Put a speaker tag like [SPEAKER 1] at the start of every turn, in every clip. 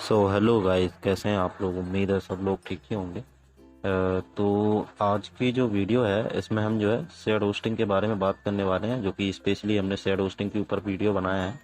[SPEAKER 1] Hello guys, कैसे हैं आप लोग। उम्मीद है सब लोग ठीक ही होंगे। तो आज की जो वीडियो है इसमें हम जो है शेयर होस्टिंग के बारे में बात करने वाले हैं, जो कि स्पेशली हमने शेयर होस्टिंग के ऊपर वीडियो बनाया है।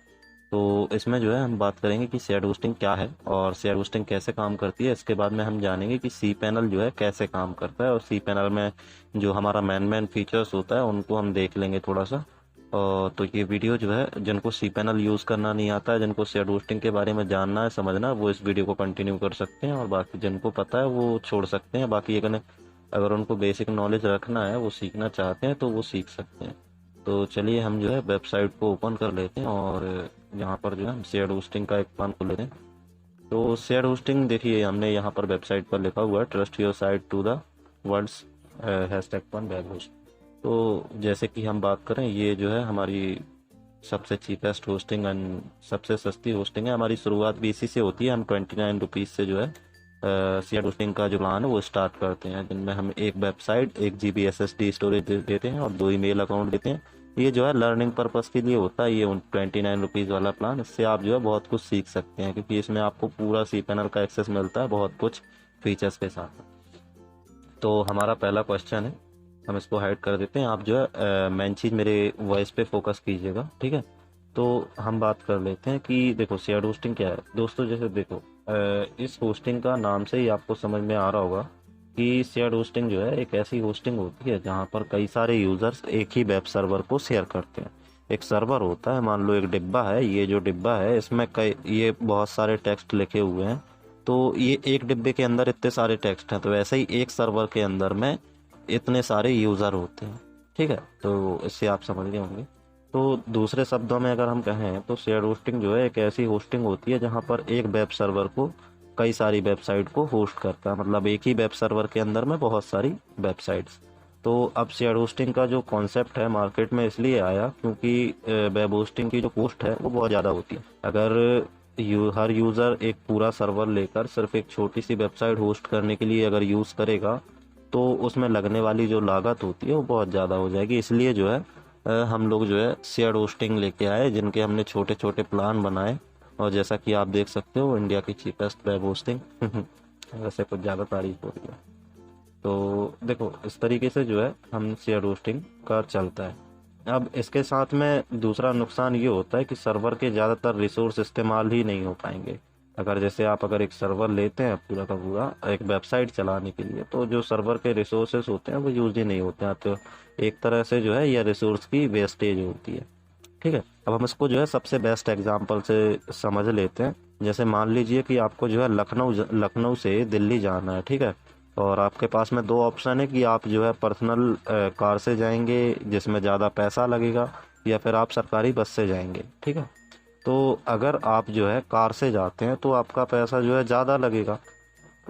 [SPEAKER 1] तो इसमें जो है हम बात करेंगे कि शेयर होस्टिंग क्या है और शेयर होस्टिंग कैसे काम करती है। इसके बाद में हम जानेंगे कि सी पैनल जो है कैसे काम करता है, और सी पैनल में जो हमारा मेन फीचर्स होता है उनको हम देख लेंगे थोड़ा सा। तो ये वीडियो जो है, जिनको सी पैनल यूज़ करना नहीं आता है, जिनको शेयर होस्टिंग के बारे में जानना है, समझना है, वो इस वीडियो को कंटिन्यू कर सकते हैं, और बाकी जिनको पता है वो छोड़ सकते हैं। बाकी अगर उनको बेसिक नॉलेज रखना है, वो सीखना चाहते हैं, तो वो सीख सकते हैं। तो चलिए हम जो है वेबसाइट को ओपन कर लेते हैं, और यहाँ पर जो है हम शेयर होस्टिंग का एक प्लान खोल लेते हैं। तो शेयर होस्टिंग देखिए, हमने यहाँ पर वेबसाइट पर लिखा हुआ है trust your site to the world's #1 web host. तो जैसे कि हम बात करें, ये जो है हमारी सबसे चीपेस्ट होस्टिंग एंड सबसे सस्ती होस्टिंग है। हमारी शुरुआत भी इसी से होती है। हम 29 रुपीज़ से जो है शेयर होस्टिंग का जो प्लान है वो स्टार्ट करते हैं, जिनमें हम एक वेबसाइट, 1 GB SSD स्टोरेज देते हैं और 2 ईमेल अकाउंट देते हैं। ये जो है लर्निंग पर्पस के लिए होता है, ये 29 रुपीज़ वाला प्लान। इससे आप जो है बहुत कुछ सीख सकते हैं, क्योंकि इसमें आपको पूरा सी पैनल का एक्सेस मिलता है बहुत कुछ फीचर्स के साथ। तो हमारा पहला क्वेश्चन है, हम इसको हाइड कर देते हैं। आप जो है मेन चीज़ मेरे वॉइस पे फोकस कीजिएगा, ठीक है। तो हम बात कर लेते हैं कि देखो शेयर होस्टिंग क्या है दोस्तों। जैसे देखो, इस होस्टिंग का नाम से ही आपको समझ में आ रहा होगा कि शेयर होस्टिंग जो है एक ऐसी होस्टिंग होती है जहाँ पर कई सारे यूजर्स एक ही वेब सर्वर को शेयर करते हैं। एक सर्वर होता है, मान लो एक डिब्बा है। ये जो डिब्बा है इसमें कई ये बहुत सारे टेक्स्ट लिखे हुए हैं। तो ये एक डिब्बे के अंदर इतने सारे टेक्स्ट हैं, तो वैसे ही एक सर्वर के अंदर में इतने सारे यूज़र होते हैं, ठीक है। तो इससे आप समझ गए होंगे। तो दूसरे शब्दों में अगर हम कहें तो शेयर होस्टिंग जो है एक ऐसी होस्टिंग होती है जहां पर एक वेब सर्वर को कई सारी वेबसाइट को होस्ट करता है। मतलब एक ही वेब सर्वर के अंदर में बहुत सारी वेबसाइट्स। तो अब शेयर होस्टिंग का जो कॉन्सेप्ट है मार्केट में इसलिए आया क्योंकि वेब होस्टिंग की जो कॉस्ट है वो बहुत ज़्यादा होती है। अगर हर यूज़र एक पूरा सर्वर लेकर सिर्फ एक छोटी सी वेबसाइट होस्ट करने के लिए अगर यूज़ करेगा, तो उसमें लगने वाली जो लागत होती है वो बहुत ज़्यादा हो जाएगी। इसलिए जो है हम लोग जो है शेयर होस्टिंग लेके आए, जिनके हमने छोटे छोटे प्लान बनाए। और जैसा कि आप देख सकते हो, इंडिया की चीपेस्ट वेब होस्टिंग वैसे कुछ ज़्यादा तारीफ हो रही है। तो देखो, इस तरीके से जो है हम शेयर होस्टिंग का चलता है। अब इसके साथ में दूसरा नुकसान ये होता है कि सर्वर के ज़्यादातर रिसोर्स इस्तेमाल ही नहीं हो पाएंगे। अगर एक सर्वर लेते हैं पूरा का पूरा एक वेबसाइट चलाने के लिए, तो जो सर्वर के रिसोर्सेस होते हैं वो यूज ही नहीं होते हैं। तो एक तरह से जो है यह रिसोर्स की वेस्टेज होती है, ठीक है। अब हम इसको जो है सबसे बेस्ट एग्जांपल से समझ लेते हैं। जैसे मान लीजिए कि आपको जो है लखनऊ से दिल्ली जाना है, ठीक है। और आपके पास में दो ऑप्शन है कि आप जो है पर्सनल कार से जाएंगे जिसमें ज़्यादा पैसा लगेगा, या फिर आप सरकारी बस से जाएंगे, ठीक है। तो अगर आप जो है कार से जाते हैं तो आपका पैसा जो है ज़्यादा लगेगा,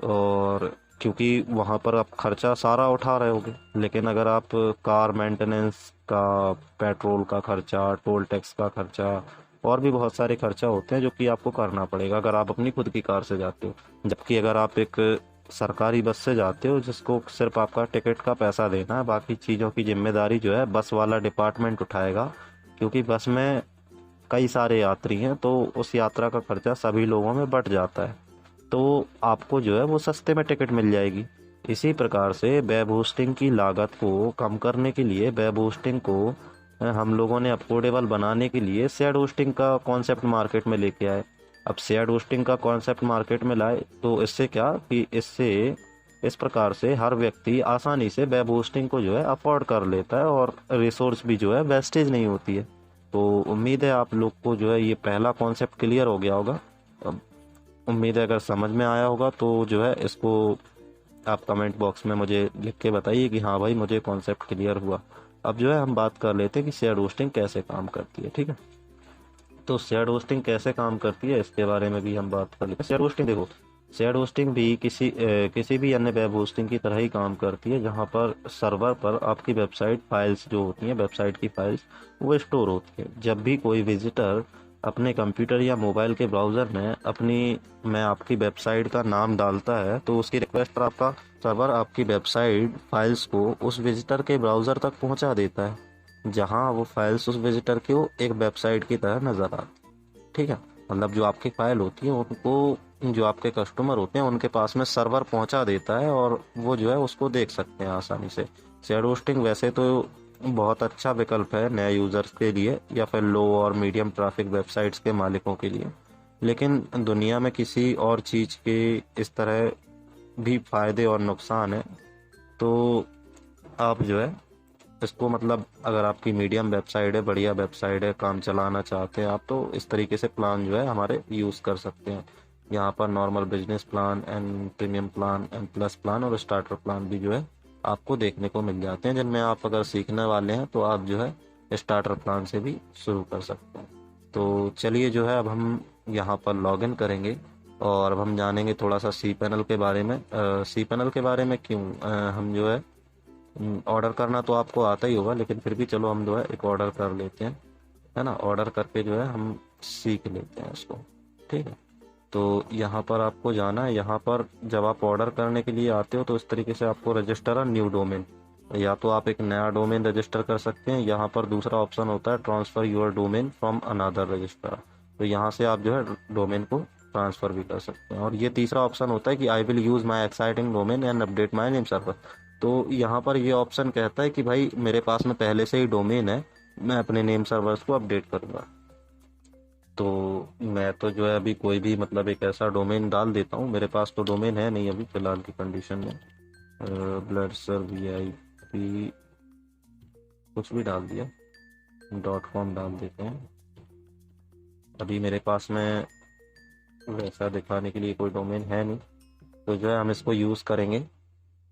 [SPEAKER 1] और क्योंकि वहाँ पर आप खर्चा सारा उठा रहे होगे। लेकिन अगर आप कार मेंटेनेंस का, पेट्रोल का खर्चा, टोल टैक्स का खर्चा, और भी बहुत सारे खर्चा होते हैं जो कि आपको करना पड़ेगा अगर आप अपनी खुद की कार से जाते हो। जबकि अगर आप एक सरकारी बस से जाते हो जिसको सिर्फ आपका टिकट का पैसा देना है, बाकी चीज़ों की जिम्मेदारी जो है बस वाला डिपार्टमेंट उठाएगा। क्योंकि बस में कई सारे यात्री हैं, तो उस यात्रा का खर्चा सभी लोगों में बट जाता है। तो आपको जो है वो सस्ते में टिकट मिल जाएगी। इसी प्रकार से वेब होस्टिंग की लागत को कम करने के लिए, वेब होस्टिंग को हम लोगों ने अफोर्डेबल बनाने के लिए शेयर होस्टिंग का कॉन्सेप्ट मार्केट में लेके आए। अब शेयर होस्टिंग का कॉन्सेप्ट मार्केट में लाए तो इससे क्या कि इस प्रकार से हर व्यक्ति आसानी से वेब होस्टिंग को जो है अफोर्ड कर लेता है, और रिसोर्स भी जो है वेस्टेज नहीं होती है। तो उम्मीद है आप लोग को जो है ये पहला कॉन्सेप्ट क्लियर हो गया होगा। अब उम्मीद है अगर समझ में आया होगा तो जो है इसको आप कमेंट बॉक्स में मुझे लिख के बताइए कि हाँ भाई मुझे कॉन्सेप्ट क्लियर हुआ। अब जो है हम बात कर लेते हैं कि शेयर होस्टिंग कैसे काम करती है, ठीक है। तो शेयर होस्टिंग कैसे काम करती है इसके बारे में भी हम बात कर लेते हैं। शेयर होस्टिंग देखो, शेयर होस्टिंग भी किसी भी अन्य वेब होस्टिंग की तरह ही काम करती है, जहां पर सर्वर पर आपकी वेबसाइट फाइल्स जो होती हैं, वेबसाइट की फाइल्स वो स्टोर होती है। जब भी कोई विजिटर अपने कंप्यूटर या मोबाइल के ब्राउज़र में आपकी वेबसाइट का नाम डालता है, तो उसकी रिक्वेस्ट पर आपका सर्वर आपकी वेबसाइट फाइल्स को उस विजिटर के ब्राउज़र तक पहुंचा देता है, जहां वो फाइल्स उस विजिटर को एक वेबसाइट की तरह नज़र आती है, ठीक है। मतलब जो आपकी फाइल होती है उनको, जो आपके कस्टमर होते हैं उनके पास में सर्वर पहुंचा देता है और वो जो है उसको देख सकते हैं आसानी से। शेयर होस्टिंग वैसे तो बहुत अच्छा विकल्प है नए यूजर्स के लिए या फिर लो और मीडियम ट्रैफिक वेबसाइट्स के मालिकों के लिए, लेकिन दुनिया में किसी और चीज़ के इस तरह भी फायदे और नुकसान है। तो आप जो है इसको, मतलब अगर आपकी मीडियम वेबसाइट है, बढ़िया वेबसाइट है, काम चलाना चाहते हैं आप, तो इस तरीके से प्लान जो है हमारे यूज़ कर सकते हैं। यहाँ पर normal business plan and premium plan and plus plan और स्टार्टर प्लान भी जो है आपको देखने को मिल जाते हैं, जिनमें आप अगर सीखने वाले हैं तो आप जो है स्टार्टर प्लान से भी शुरू कर सकते हैं। तो चलिए जो है अब हम यहाँ पर लॉग इन करेंगे और अब हम जानेंगे थोड़ा सा सी पैनल के बारे में। सी पैनल के बारे में क्यों, हम जो है ऑर्डर करना तो आपको आता ही होगा, लेकिन फिर भी चलो हम जो है एक ऑर्डर कर लेते हैं, है ना। ऑर्डर करके जो है हम सीख लेते हैं उसको, ठीक है। तो यहाँ पर आपको जाना है। यहाँ पर जब आप ऑर्डर करने के लिए आते हो तो इस तरीके से आपको रजिस्टर अ न्यू डोमेन, या तो आप एक नया डोमेन रजिस्टर कर सकते हैं। यहाँ पर दूसरा ऑप्शन होता है transfer your domain from another register, तो यहाँ से आप जो है डोमेन को ट्रांसफर भी कर सकते हैं। और ये तीसरा ऑप्शन होता है कि I will use my exciting domain and update my name server. तो यहाँ पर ये ऑप्शन कहता है कि भाई मेरे पास में पहले से ही डोमेन है, मैं अपने नेम सर्वर्स को अपडेट करूँगा। तो मैं तो जो है अभी कोई भी, मतलब एक ऐसा डोमेन डाल देता हूँ, मेरे पास तो डोमेन है नहीं अभी फिलहाल की कंडीशन में। ब्लड सर VIP कुछ भी डाल दिया, .com डाल देते हैं। अभी मेरे पास में वैसा दिखाने के लिए कोई डोमेन है नहीं, तो जो है हम इसको यूज़ करेंगे।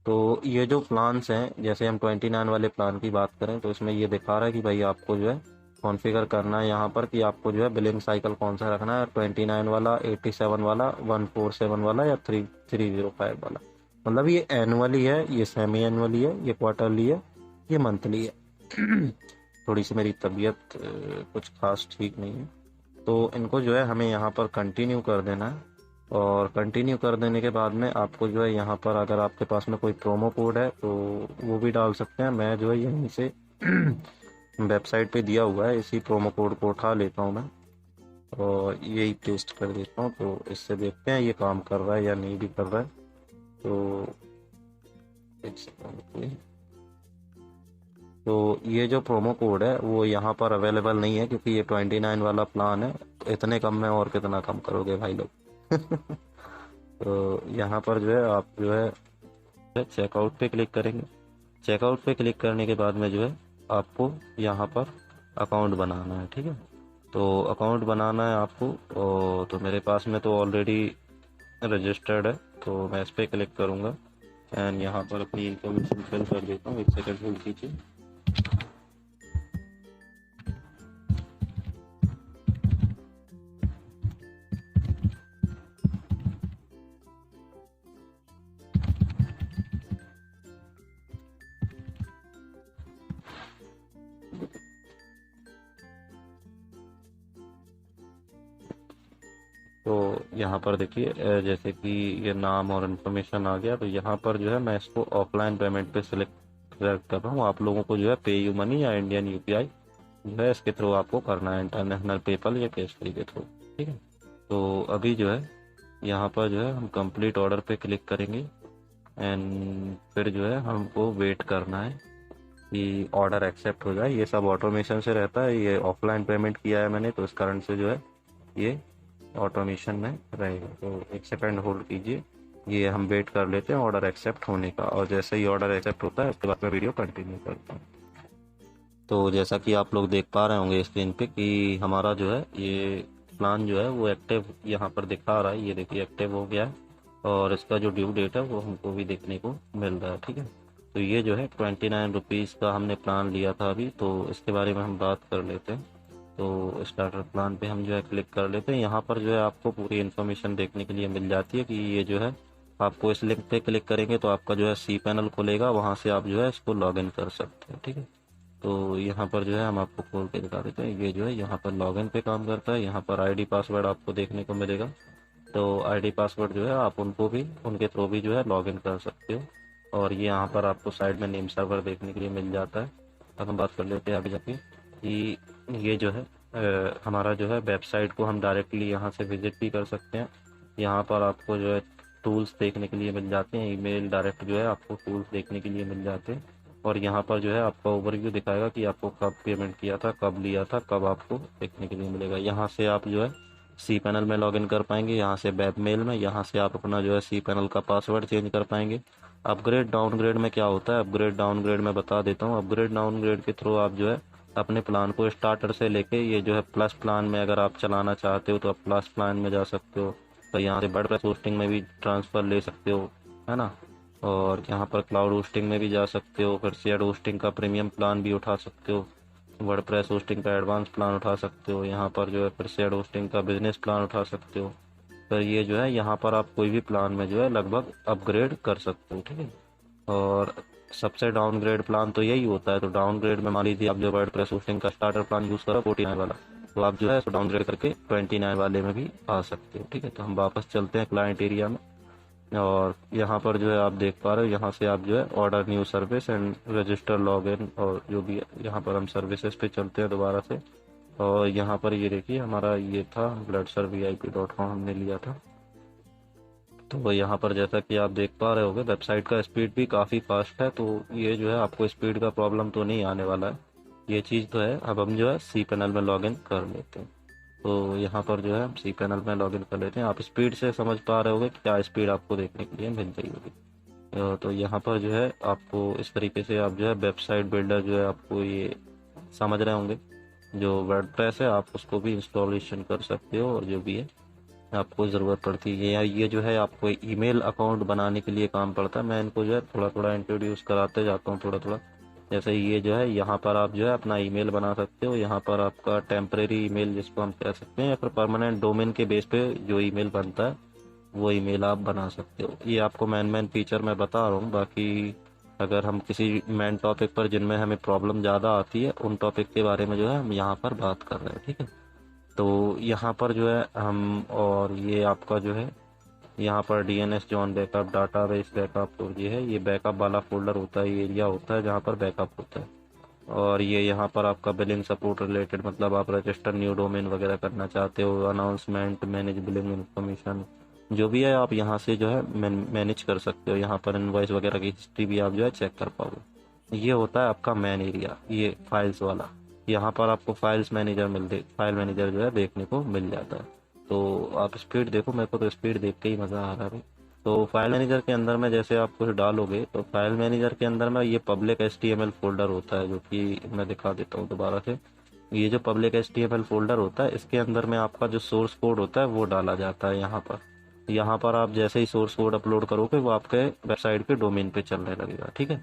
[SPEAKER 1] तो ये जो प्लान्स हैं, जैसे हम 29 वाले प्लान की बात करें तो इसमें ये दिखा रहा है कि भाई आपको जो है कॉन्फ़िगर करना है यहाँ पर कि आपको जो है बिलिंग साइकिल कौन सा रखना है, 29 वाला, 87 वाला, 147 वाला या 305 वाला। मतलब ये एनुअली है, ये सेमी एनुअली है, ये क्वार्टरली है, ये मंथली है। थोड़ी सी मेरी तबीयत कुछ खास ठीक नहीं है, तो इनको जो है हमें यहाँ पर कंटिन्यू कर देना है। और कंटिन्यू कर देने के बाद में आपको जो है यहाँ पर अगर आपके पास में कोई प्रोमो कोड है तो वो भी डाल सकते हैं। मैं जो है यहीं से वेबसाइट पे दिया हुआ है, इसी प्रोमो कोड को उठा लेता हूँ मैं और यही पेस्ट कर देता हूँ। तो इससे देखते हैं ये काम कर रहा है या नहीं भी कर रहा है। तो एक सेकंड, तो ये जो प्रोमो कोड है वो यहाँ पर अवेलेबल नहीं है क्योंकि ये 29 वाला प्लान है, तो इतने कम में और कितना कम करोगे भाई लोग। तो यहाँ पर जो है आप जो है चेकआउट पे क्लिक करेंगे। चेकआउट पे क्लिक करने के बाद में जो है आपको यहाँ पर अकाउंट बनाना है, ठीक है। तो अकाउंट बनाना है आपको, तो मेरे पास में तो ऑलरेडी रजिस्टर्ड है, तो मैं इस पर क्लिक करूँगा एंड यहाँ पर अपनी इन्फॉर्मेशन फिल कर देता हूँ। एक सेकंड होल्ड कीजिए। तो यहाँ पर देखिए जैसे कि ये नाम और इन्फॉर्मेशन आ गया, तो यहाँ पर जो है मैं इसको ऑफलाइन पेमेंट पे सिलेक्ट कर रहा हूँ। आप लोगों को जो है पे यू मनी या इंडियन UPI जो है इसके थ्रू आपको करना है, इंटरनेशनल पेपल या कैश फ्री के थ्रू, ठीक है। तो अभी जो है यहाँ पर जो है हम कंप्लीट ऑर्डर पे क्लिक करेंगे एंड फिर जो है हमको वेट करना है कि ऑर्डर एक्सेप्ट हो जाए। ये सब ऑटोमेशन से रहता है, ये ऑफलाइन पेमेंट किया है मैंने तो इस कारण से जो है ये ऑटोमेशन में रहेगा। तो एक सेकंड होल्ड कीजिए, ये हम वेट कर लेते हैं ऑर्डर एक्सेप्ट होने का, और जैसे ही ऑर्डर एक्सेप्ट होता है उसके बाद मैं वीडियो कंटिन्यू करता हूँ। तो जैसा कि आप लोग देख पा रहे होंगे स्क्रीन पे कि हमारा जो है ये प्लान जो है वो एक्टिव यहाँ पर दिखा रहा है, ये देखिए एक्टिव हो गया है और इसका जो ड्यू डेट है वो हमको भी देखने को मिल रहा है, ठीक है। तो ये जो है 29 रुपीज़ का हमने प्लान लिया था अभी, तो इसके बारे में हम बात कर लेते हैं। तो स्टार्टर प्लान पे हम जो है क्लिक कर लेते हैं। यहाँ पर जो है आपको पूरी इन्फॉर्मेशन देखने के लिए मिल जाती है कि ये जो है आपको इस लिंक पे क्लिक करेंगे तो आपका जो है सी पैनल खुलेगा, वहाँ से आप जो है इसको लॉगिन कर सकते हैं, ठीक है। तो यहाँ पर जो है हम आपको खोल के दिखा देते हैं। ये जो है यहाँ पर लॉगिन पे काम करता है। यहाँ पर ID पासवर्ड आपको देखने को मिलेगा, तो ID पासवर्ड जो है आप उनको भी, उनके थ्रू भी जो है लॉगिन कर सकते हो। और ये यहाँ पर आपको साइड में नेम सर्वर देखने के लिए मिल जाता है। अब हम बात कर लेते हैं आगे जाके कि ये जो है हमारा जो है वेबसाइट को हम डायरेक्टली यहाँ से विजिट भी कर सकते हैं। यहाँ पर आपको जो है टूल्स देखने के लिए मिल जाते हैं, ईमेल डायरेक्ट जो है आपको टूल्स देखने के लिए मिल जाते हैं। और यहाँ पर जो है आपका ओवरव्यू दिखाएगा कि आपको कब पेमेंट किया था, कब लिया था, कब आपको देखने के लिए मिलेगा। यहाँ से आप जो है सी पैनल में लॉगिन कर पाएंगे, यहाँ से वेब मेल में, यहाँ से आप अपना जो है सी पैनल का पासवर्ड चेंज कर पाएंगे। अपग्रेड डाउनग्रेड में क्या होता है, अपग्रेड डाउनग्रेड में बता देता हूँ। अपग्रेड डाउनग्रेड के थ्रू आप जो है अपने प्लान को स्टार्टर से लेके ये जो है प्लस प्लान में अगर आप चलाना चाहते हो तो आप प्लस प्लान में जा सकते हो। तो यहाँ से वर्डप्रेस होस्टिंग में भी ट्रांसफ़र ले सकते हो, है ना। और यहाँ पर क्लाउड होस्टिंग में भी जा सकते हो, फिर शेयर होस्टिंग का प्रीमियम प्लान भी उठा सकते हो, वर्डप्रेस होस्टिंग का एडवांस प्लान उठा सकते हो, यहाँ पर जो है फिर शेयर होस्टिंग का बिजनेस प्लान उठा सकते हो। फिर ये जो है यहाँ पर आप कोई भी प्लान में जो है लगभग अपग्रेड कर सकते हो, ठीक है। और सबसे डाउनग्रेड प्लान तो यही होता है। तो डाउनग्रेड में मान लीजिए आप जो वर्डप्रेस होस्टिंग का स्टार्टर प्लान यूज़ करो 49 वाला, तो आप जो है इसको डाउनग्रेड करके 29 वाले में भी आ सकते हो, ठीक है। तो हम वापस चलते हैं क्लाइंट एरिया में, और यहाँ पर जो है आप देख पा रहे हो, यहाँ से आप जो है order new service and register login और जो भी है, यहाँ पर हम सर्विसेज पे चलते हैं दोबारा से। और यहाँ पर ये देखिए हमारा ये था bloodsurvip.com हमने लिया था। तो यहाँ पर जैसा कि आप देख पा रहे होगे वेबसाइट का स्पीड भी काफ़ी फास्ट है, तो ये जो है आपको स्पीड का प्रॉब्लम तो नहीं आने वाला है, ये चीज़ तो है। अब हम जो है सी पैनल में लॉगिन कर लेते हैं। तो यहाँ पर जो है हम सी पैनल में लॉगिन कर लेते हैं। आप स्पीड से समझ पा रहे होगे क्या स्पीड आपको देखने के लिए मिल रही होगी। तो यहाँ पर जो है आपको इस तरीके से आप जो है वेबसाइट बिल्डर जो है आपको ये समझ रहे होंगे, जो वर्डप्रेस है आप उसको भी इंस्टॉलेशन कर सकते हो, और जो भी है आपको ज़रूरत पड़ती है। ये जो है आपको ईमेल अकाउंट बनाने के लिए काम पड़ता है। मैं इनको जो है थोड़ा थोड़ा इंट्रोड्यूस कराते जाता हूँ थोड़ा थोड़ा। जैसे ये जो है यहाँ पर आप जो है अपना ईमेल बना सकते हो, यहाँ पर आपका टेम्परेरी ईमेल जिसको हम कह सकते हैं, या फिर परमानेंट डोमेन के बेस पे जो ईमेल बनता है वो ईमेल आप बना सकते हो। ये आपको मेन फीचर मैं बता रहा हूँ। बाकी अगर हम किसी मेन टॉपिक पर जिनमें हमें प्रॉब्लम ज़्यादा आती है उन टॉपिक के बारे में जो है हम यहाँ पर बात कर रहे हैं, ठीक है। तो यहाँ पर जो है हम, और ये आपका जो है यहाँ पर DNS John backup database backup, तो ये बैकअप वाला फोल्डर होता है, ये एरिया होता है जहाँ पर बैकअप होता है। और ये यहाँ पर आपका बिलिंग सपोर्ट रिलेटेड, मतलब आप रजिस्टर न्यू डोमेन वगैरह करना चाहते हो, अनाउंसमेंट, मैनेज बिलिंग इन्फॉर्मेशन, जो भी है आप यहाँ से जो है मैनेज कर सकते हो। यहाँ पर इनवॉइस वगैरह की हिस्ट्री भी आप जो है चेक कर पाओगे। ये होता है आपका मेन एरिया, ये फाइल्स वाला। यहाँ पर आपको फाइल मैनेजर जो है देखने को मिल जाता है। तो आप स्पीड देखो, मेरे को तो स्पीड देख के ही मज़ा आ रहा है। तो फाइल मैनेजर के अंदर में जैसे आप कुछ डालोगे तो फाइल मैनेजर के अंदर में ये पब्लिक HTML फोल्डर होता है, जो कि मैं दिखा देता हूँ दोबारा से। ये जो पब्लिक HTML फोल्डर होता है इसके अंदर में आपका जो सोर्स कोड होता है वो डाला जाता है। यहाँ पर आप जैसे ही सोर्स कोड अपलोड करोगे वो आपके वेबसाइट के डोमेन पे चलने लगेगा, ठीक है।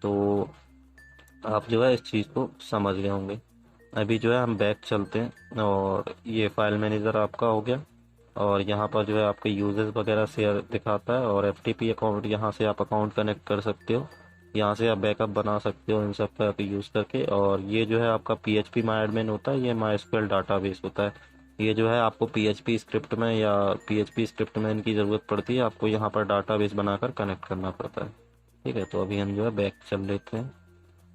[SPEAKER 1] तो आप जो है इस चीज़ को समझ गए होंगे। अभी जो है हम बैक चलते हैं, और ये फाइल मैनेजर आपका हो गया। और यहाँ पर जो है आपके यूजर्स वगैरह शेयर दिखाता है, और FTP अकाउंट, यहाँ से आप अकाउंट कनेक्ट कर सकते हो, यहाँ से आप बैकअप बना सकते हो इन सब का यूज़ करके। और ये जो है आपका PHP माई एडमिन होता है, ये MySQL डाटाबेस होता है। ये जो है आपको PHP स्क्रिप्ट में या PHP स्क्रिप्ट में इनकी ज़रूरत पड़ती है, आपको यहाँ पर डाटाबेस बनाकर कनेक्ट करना पड़ता है, ठीक है। तो अभी हम जो है बैक चल लेते हैं,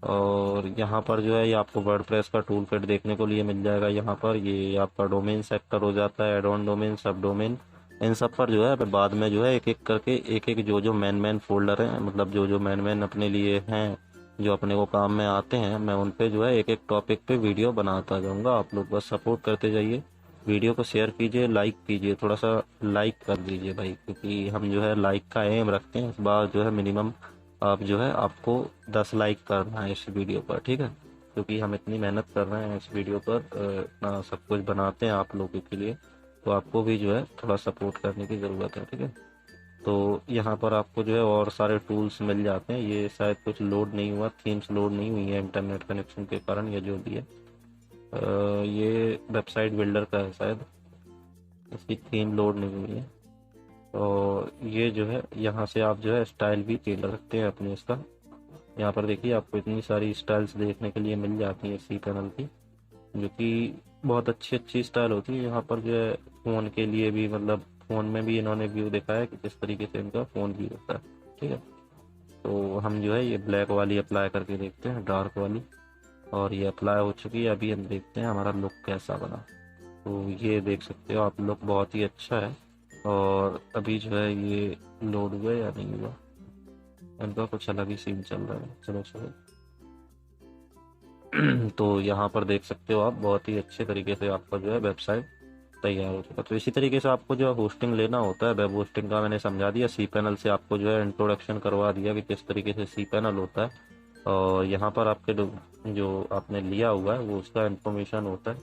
[SPEAKER 1] और यहाँ पर जो है ये आपको वर्डप्रेस का टूल किट देखने को लिए मिल जाएगा। यहाँ पर ये आपका डोमेन सेक्टर हो जाता है, एड ऑन डोमेन, सब डोमेन, इन सब पर जो है बाद में जो है एक एक करके एक एक जो मेन फोल्डर हैं, मतलब जो मेन अपने लिए हैं, जो अपने को काम में आते हैं, मैं उन पे जो है एक एक टॉपिक पे वीडियो बनाता जाऊँगा। आप लोग बस सपोर्ट करते जाइए, वीडियो को शेयर कीजिए, लाइक कीजिए, थोड़ा सा लाइक कर दीजिए भाई, क्योंकि हम जो है लाइक का एम रखते हैं। इस बार जो है मिनिमम आप जो है आपको 10 लाइक करना है इस वीडियो पर, ठीक है। क्योंकि हम इतनी मेहनत कर रहे हैं इस वीडियो पर, इतना सब कुछ बनाते हैं आप लोगों के लिए, तो आपको भी जो है थोड़ा सपोर्ट करने की ज़रूरत है, ठीक है। तो यहाँ पर आपको जो है और सारे टूल्स मिल जाते हैं। ये शायद कुछ लोड नहीं हुआ, थीम्स लोड नहीं हुई है इंटरनेट कनेक्शन के कारण, या जो भी है। ये वेबसाइट बिल्डर का है शायद, इसकी थीम लोड नहीं हुई है। और ये जो है यहाँ से आप जो है स्टाइल भी चेंज कर सकते हैं अपने इसका। यहाँ पर देखिए आपको इतनी सारी स्टाइल्स देखने के लिए मिल जाती हैं सी पैनल की, जो कि बहुत अच्छी अच्छी स्टाइल होती है। यहाँ पर जो है फ़ोन के लिए भी, मतलब फ़ोन में भी इन्होंने व्यू दिखाया है कि किस तरीके से इनका फ़ोन व्यू होता है, ठीक है। तो हम जो है ये ब्लैक वाली अप्लाई करके देखते हैं, डार्क वाली। और ये अप्लाई हो चुकी है। अभी हम देखते हैं हमारा लुक कैसा बना। तो ये देख सकते हो आप, लुक बहुत ही अच्छा है। और अभी जो है ये लोड हुआ या नहीं हुआ, इनका कुछ अलग ही सीन चल रहा है। चलो चलो। तो यहाँ पर देख सकते हो आप, बहुत ही अच्छे तरीके से आपका जो है वेबसाइट तैयार हो चुका। तो इसी तरीके से आपको जो है होस्टिंग लेना होता है। वेब होस्टिंग का मैंने समझा दिया, सी पैनल से आपको जो है इंट्रोडक्शन करवा दिया कि किस तरीके से सी पैनल होता है। और यहाँ पर आपके जो आपने लिया हुआ है वो उसका इन्फॉर्मेशन होता है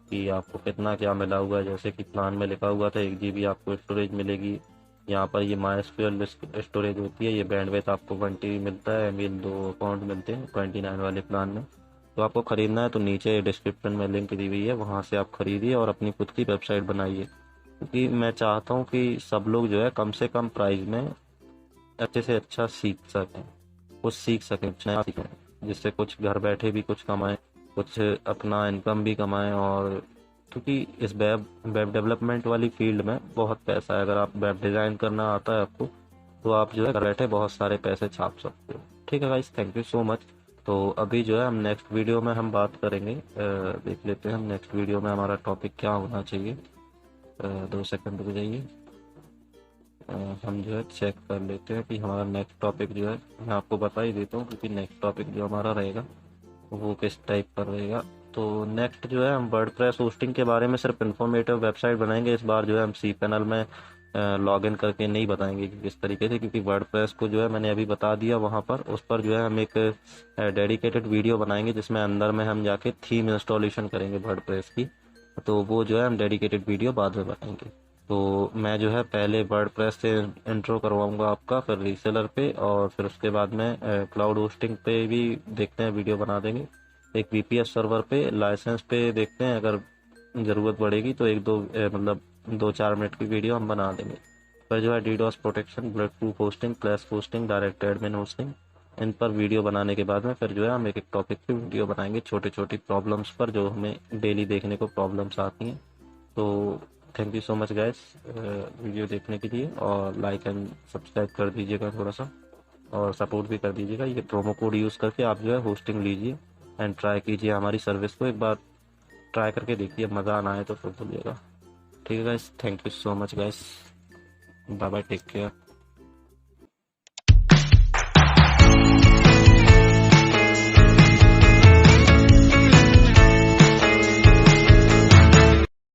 [SPEAKER 1] कि आपको कितना क्या मिला हुआ है। जैसे कि प्लान में लिखा हुआ था 1 GB आपको स्टोरेज मिलेगी। यहाँ पर ये MySQL स्टोरेज होती है, ये बैंडविड्थ आपको 1 TB मिलता है, MB 2 अकाउंट मिलते हैं 29 वाले प्लान में। तो आपको ख़रीदना है तो नीचे डिस्क्रिप्शन में लिंक दी हुई है, वहाँ से आप खरीदिए और अपनी खुद की वेबसाइट बनाइए। क्योंकि मैं चाहता हूँ कि सब लोग जो है कम से कम प्राइस में अच्छे से अच्छा सीख सकें, कुछ सीख सकें, कुछ नया सीखें, जिससे कुछ घर बैठे भी कुछ कमाएं, कुछ अपना इनकम भी कमाएं। और क्योंकि इस वेब डेवलपमेंट वाली फील्ड में बहुत पैसा है। अगर आप वेब डिज़ाइन करना आता है आपको, तो आप जो है घर बैठे बहुत सारे पैसे छाप सकते हो। ठीक है guys, thank you so much. तो अभी जो है हम नेक्स्ट वीडियो में हम बात करेंगे, देख लेते हैं हम नेक्स्ट वीडियो में हमारा टॉपिक क्या होना चाहिए। 2 सेकंड रुक जाइए। हम जो है चेक कर लेते हैं कि हमारा नेक्स्ट टॉपिक जो है, मैं आपको बता ही देता हूँ क्योंकि नेक्स्ट टॉपिक जो हमारा रहेगा वो किस टाइप पर रहेगा। तो नेक्स्ट जो है हम वर्डप्रेस होस्टिंग के बारे में सिर्फ इन्फॉर्मेटिव वेबसाइट बनाएंगे। इस बार जो है हम सी पैनल में लॉग इन करके नहीं बताएंगे कि किस तरीके से, क्योंकि वर्डप्रेस को जो है मैंने अभी बता दिया वहाँ पर। उस पर जो है हम एक डेडिकेटेड वीडियो बनाएंगे जिसमें अंदर में हम जाके थीम इंस्टॉलेशन करेंगे वर्डप्रेस की। तो वो जो है हम डेडिकेटेड वीडियो बाद में बनाएंगे। तो मैं जो है पहले वर्डप्रेस से इंट्रो करवाऊंगा आपका, फिर रीसेलर पे, और फिर उसके बाद में क्लाउड होस्टिंग पे भी देखते हैं, वीडियो बना देंगे। एक VPS सर्वर पे, लाइसेंस पे देखते हैं, अगर ज़रूरत पड़ेगी तो एक दो मतलब 2-4 मिनट की वीडियो हम बना देंगे। फिर जो है DDoS protection, bullet proof hosting, clash hosting, direct admin hosting, इन पर वीडियो बनाने के बाद में फिर जो है हम एक एक टॉपिक पे वीडियो बनाएंगे, छोटी छोटी प्रॉब्लम्स पर जो हमें डेली देखने को प्रॉब्लम्स आती हैं। तो thank you so much guys video देखने के लिए, और लाइक एंड सब्सक्राइब कर दीजिएगा थोड़ा सा, और सपोर्ट भी कर दीजिएगा। ये प्रोमो कोड यूज़ करके आप जो है होस्टिंग लीजिए एंड ट्राई कीजिए हमारी सर्विस को। एक बार ट्राई करके देखिए, मज़ा ना आए तो फिर बोलिएगा। ठीक है guys, thank you so much guys, bye bye, take care.